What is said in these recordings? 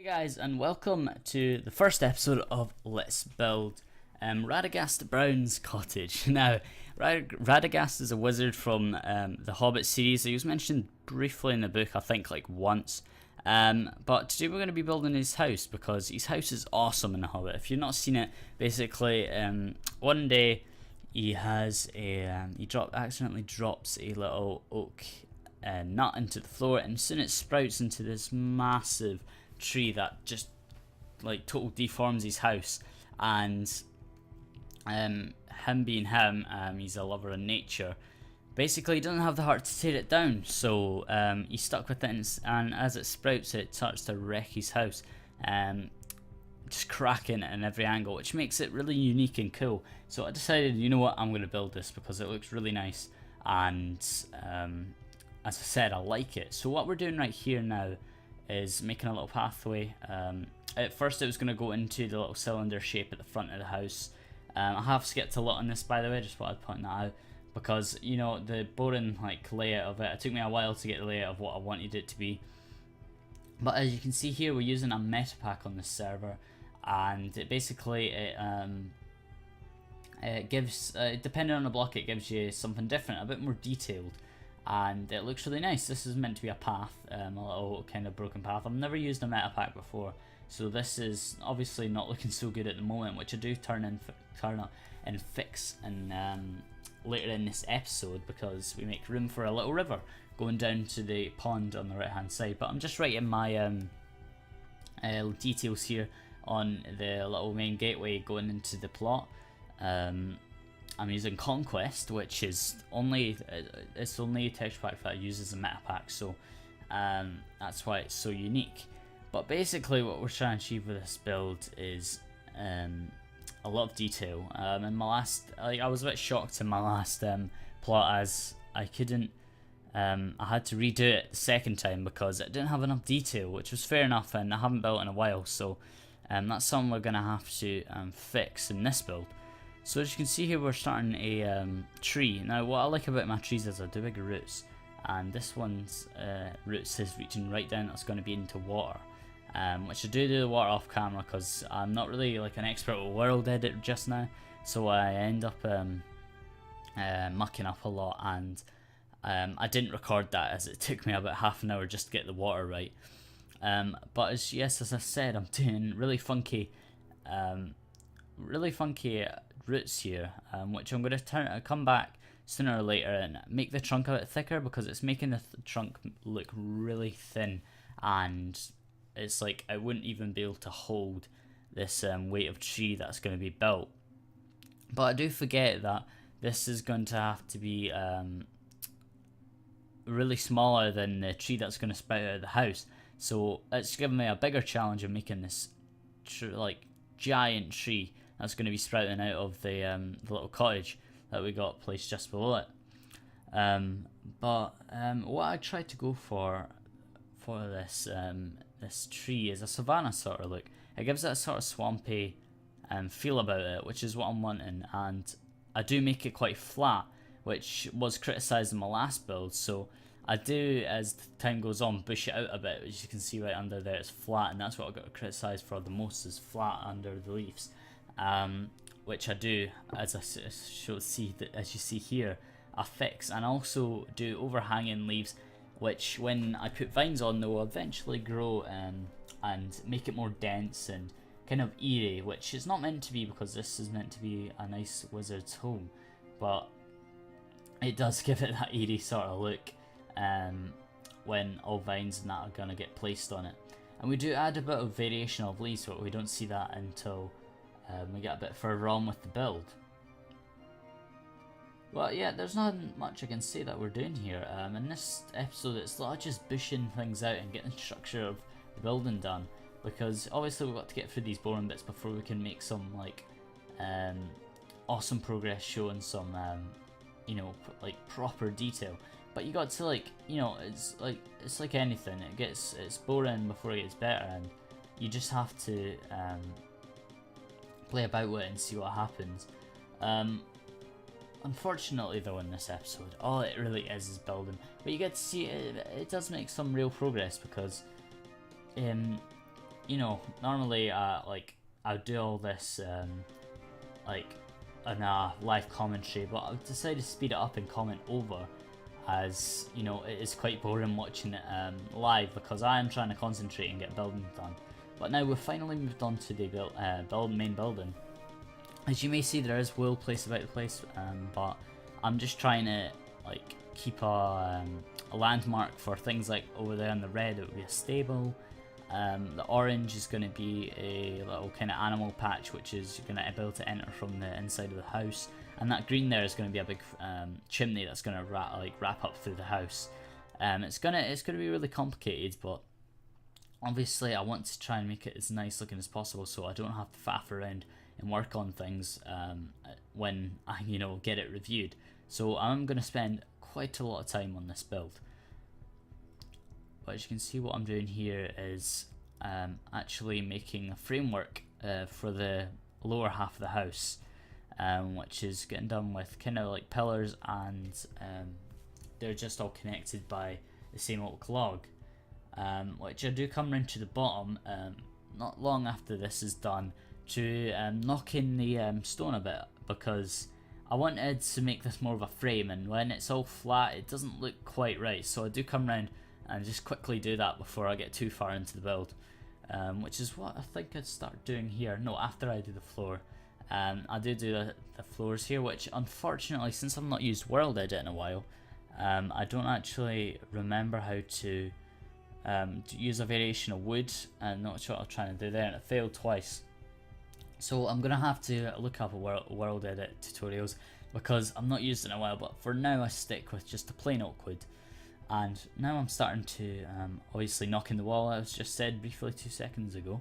Hey guys, and welcome to the first episode of Let's Build Radagast Brown's Cottage. Now, Radagast is a wizard from the Hobbit series. He was mentioned briefly in the book, I think like once. But today we're going to be building his house because his house is awesome in the Hobbit. If you've not seen it, basically one day he has a accidentally drops a little oak nut into the floor, and soon it sprouts into this massive tree that just like total deforms his house. And him being him, he's a lover of nature. Basically, he doesn't have the heart to tear it down, so he's stuck with it, and as it sprouts, it starts to wreck his house, just cracking it in every angle, which makes it really unique and cool. So I decided, you know what, I'm going to build this because it looks really nice, and as I said, I like it. So what we're doing right here now is making a little pathway. At first it was going to go into the little cylinder shape at the front of the house. I have skipped a lot on this, by the way, just thought I'd point that out, because you know the boring like layout of it, it took me a while to get the layout of what I wanted it to be. But as you can see here, we're using a meta pack on this server, and it basically it gives, depending on the block, it gives you something different, a bit more detailed, and it looks really nice. This is meant to be a path, a little kind of broken path. I've never used a meta pack before, so this is obviously not looking so good at the moment, which I do turn up and fix and later in this episode, because we make room for a little river going down to the pond on the right hand side. But I'm just writing my details here on the little main gateway going into the plot. I'm using Conquest, which is only a texture pack that I use as a meta pack, so that's why it's so unique. But basically what we're trying to achieve with this build is a lot of detail. In my last, I was a bit shocked in my last plot, as I couldn't, I had to redo it the second time because it didn't have enough detail, which was fair enough, and I haven't built in a while, so that's something we're going to have to fix in this build. So as you can see here, we're starting a tree. Now what I like about my trees is I do big roots, and this one's roots is reaching right down, that's going to be into water. Which I do the water off camera because I'm not really like an expert with world edit just now, so I end up mucking up a lot, and I didn't record that as it took me about half an hour just to get the water right. But as I said, I'm doing really funky roots here, which I'm going to come back sooner or later and make the trunk a bit thicker, because it's making the trunk look really thin, and it's like I wouldn't even be able to hold this weight of tree that's going to be built. But I do forget that this is going to have to be really smaller than the tree that's going to sprout out of the house, so it's given me a bigger challenge of making this like giant tree that's going to be sprouting out of the little cottage that we got placed just below it. But what I tried to go for this this tree is a savanna sort of look. It gives it a sort of swampy feel about it, which is what I'm wanting, and I do make it quite flat, which was criticised in my last build, so I do, as time goes on, bush it out a bit. As you can see right under there, it's flat, and that's what I got criticised for the most, is flat under the leaves, which I do, as you see here, I fix, and also do overhanging leaves, which when I put vines on, they will eventually grow and make it more dense and kind of eerie, which is not meant to be, because this is meant to be a nice wizard's home, but it does give it that eerie sort of look when all vines and that are going to get placed on it. And we do add a bit of variation of leaves, but we don't see that until we get a bit further on with the build. Well, yeah, there's not much I can say that we're doing here. In this episode, it's a lot of just bushing things out and getting the structure of the building done, because obviously we've got to get through these boring bits before we can make some like awesome progress showing some you know, like proper detail. But you got to, like, you know, it's like anything, it's boring before it gets better, and you just have to play about with it and see what happens. Unfortunately though, in this episode, all it really is building, but you get to see it does make some real progress, because you know, normally like I would do all this like in a live commentary, but I've decided to speed it up and comment over, as you know it is quite boring watching it live because I am trying to concentrate and get building done. But now we've finally moved on to the main building. As you may see, there is wool placed about the place, but I'm just trying to like keep a landmark for things like over there in the red. It would be a stable. The orange is going to be a little kind of animal patch, which is you're going to be able to enter from the inside of the house. And that green there is going to be a big chimney that's going to wrap up through the house. It's gonna be really complicated, but obviously I want to try and make it as nice looking as possible, so I don't have to faff around and work on things when I get it reviewed. So I'm going to spend quite a lot of time on this build. But as you can see, what I'm doing here is actually making a framework for the lower half of the house, which is getting done with kind of like pillars, and they're just all connected by the same oak log, which I do come round to the bottom not long after this is done to knock in the stone a bit, because I wanted to make this more of a frame, and when it's all flat it doesn't look quite right, so I do come round and just quickly do that before I get too far into the build, which is what I think I'd start doing here. No, after I do the floor. I do the floors here, which unfortunately, since I've not used World Edit in a while, I don't actually remember how to use a variation of wood, and not sure what I'm trying to do there, and it failed twice. So I'm gonna have to look up a World Edit tutorials, because I'm not used it in a while, but for now I stick with just the plain oak wood. And now I'm starting to obviously knock in the wall, as just said briefly 2 seconds ago,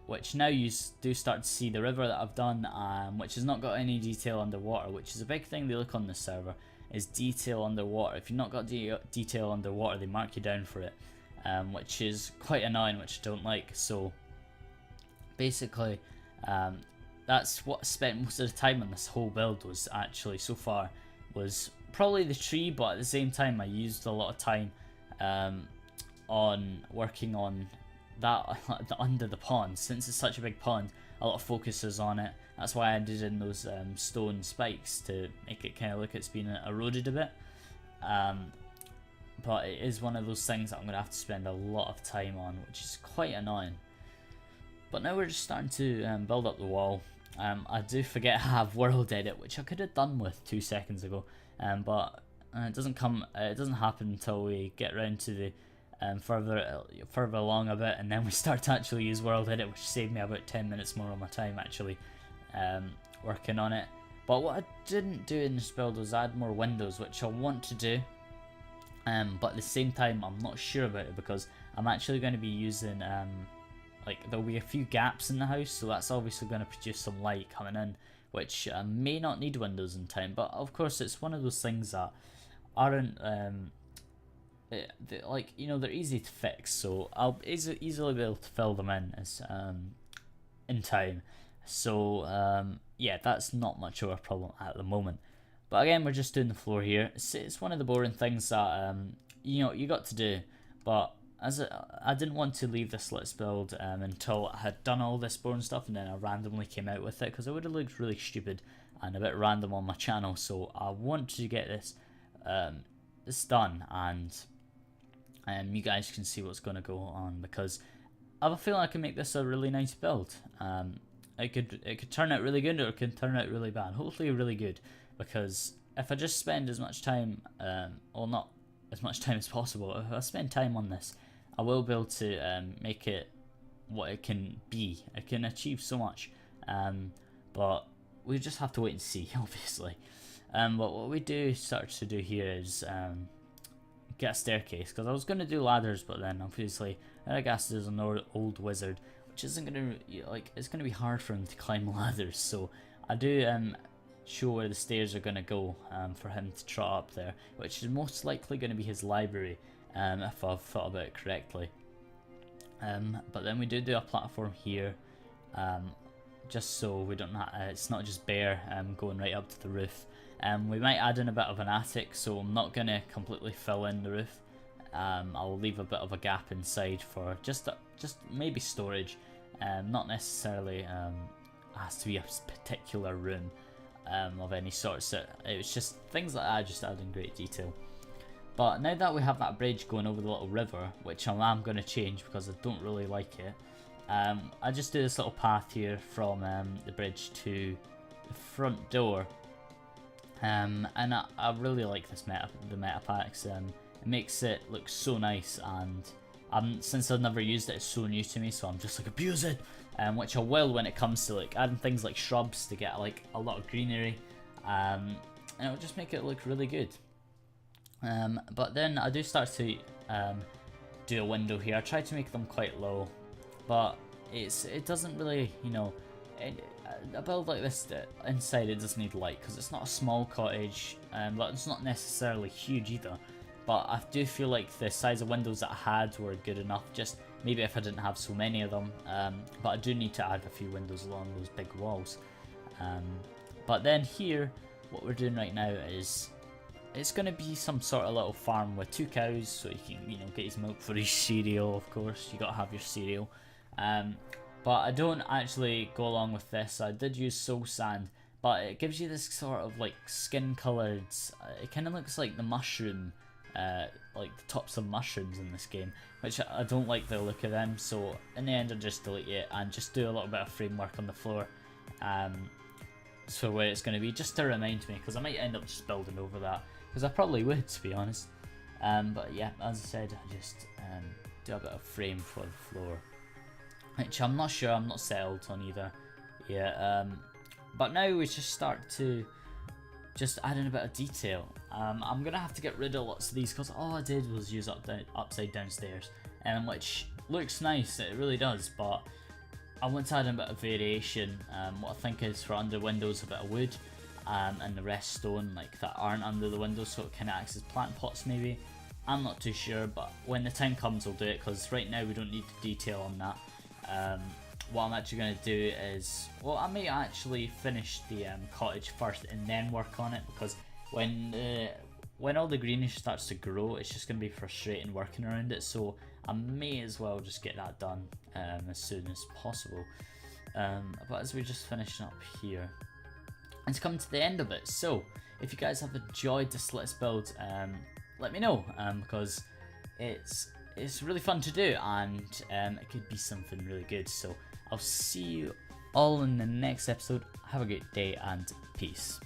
which now you do start to see the river that I've done, which has not got any detail underwater, which is a big thing they look on this server, is detail underwater. If you've not got detail underwater, they mark you down for it, which is quite annoying, which I don't like. So basically that's what I spent most of the time on this whole build, was actually so far was probably the tree, but at the same time I used a lot of time on working on that under the pond. Since it's such a big pond, a lot of focus is on it. That's why I added in those stone spikes to make it kind of look it's been eroded a bit, but it is one of those things that I'm going to have to spend a lot of time on, which is quite annoying. But now we're just starting to build up the wall. I do forget I have World Edit, which I could have done with 2 seconds ago, but it doesn't happen until we get around to the further along a bit, and then we start to actually use World Edit, which saved me about 10 minutes more of my time actually working on it. But what I didn't do in this build was add more windows, which I want to do, but at the same time I'm not sure about it, because I'm actually going to be using like there'll be a few gaps in the house, so that's obviously going to produce some light coming in, which may not need windows in time. But of course it's one of those things that aren't they're easy to fix, so I'll easily be able to fill them in as in time. So yeah, that's not much of a problem at the moment. But again, we're just doing the floor here. It's one of the boring things that you got to do, but as I didn't want to leave this let's build until I had done all this boring stuff, and then I randomly came out with it, because it would have looked really stupid and a bit random on my channel. So I want to get this done, and you guys can see what's going to go on, because I have a feeling I can make this a really nice build. It could turn out really good, or it could turn out really bad. Hopefully really good, because if I just spend as much time, or not as much time as possible, if I spend time on this, I will be able to make it what it can be. It can achieve so much, but we just have to wait and see, obviously. But what we do start to do here is get a staircase, because I was going to do ladders, but then obviously Radagast is an old wizard, which isn't going to, it's going to be hard for him to climb ladders, so I do show where the stairs are going to go for him to trot up there, which is most likely going to be his library, if I've thought about it correctly. But then we do a platform here, just so we don't it's not just bare going right up to the roof. We might add in a bit of an attic, so I'm not going to completely fill in the roof, I'll leave a bit of a gap inside for just maybe storage, not necessarily has to be a particular room of any sort. So it was just things like that I just added in great detail. But now that we have that bridge going over the little river, which I am going to change because I don't really like it, I just do this little path here from the bridge to the front door. And I really like this the meta packs. It makes it look so nice, and since I've never used it, it's so new to me, so I'm just like, abuse it, which I will when it comes to like adding things like shrubs to get like a lot of greenery, and it'll just make it look really good. But then I do start to do a window here. I try to make them quite low, but it doesn't really, you know, a build like this inside it does need light because it's not a small cottage, but it's not necessarily huge either. But I do feel like the size of windows that I had were good enough, just maybe if I didn't have so many of them. But I do need to add a few windows along those big walls. But then here, what we're doing right now is it's going to be some sort of little farm with 2 cows, so you can, you know, get his milk for his cereal. Of course, you got to have your cereal. But I don't actually go along with this. I did use soul sand, but it gives you this sort of like skin coloured. It kind of looks like the mushroom, like the tops of mushrooms in this game, which I don't like the look of them. So in the end, I just delete it and just do a little bit of framework on the floor. So where it's going to be, just to remind me, because I might end up just building over that, because I probably would, to be honest. But yeah, as I said, I just do a bit of frame for the floor, which I'm not sure, I'm not settled on either. Yeah, but now we just start to just add in a bit of detail. I'm gonna have to get rid of lots of these because all I did was use upside down stairs, which looks nice, it really does, but I want to add in a bit of variation. What I think is for under windows a bit of wood, and the rest stone, like that aren't under the windows, so it kind of acts as plant pots maybe. I'm not too sure, but when the time comes I'll do it, because right now we don't need the detail on that. What I'm actually going to do is, well, I may actually finish the cottage first and then work on it, because when all the greenish starts to grow, it's just going to be frustrating working around it, so I may as well just get that done as soon as possible. But as we're just finishing up here, it's come to the end of it. So if you guys have enjoyed this Let's Build, let me know, because it's really fun to do, and it could be something really good. So I'll see you all in the next episode. Have a great day and peace.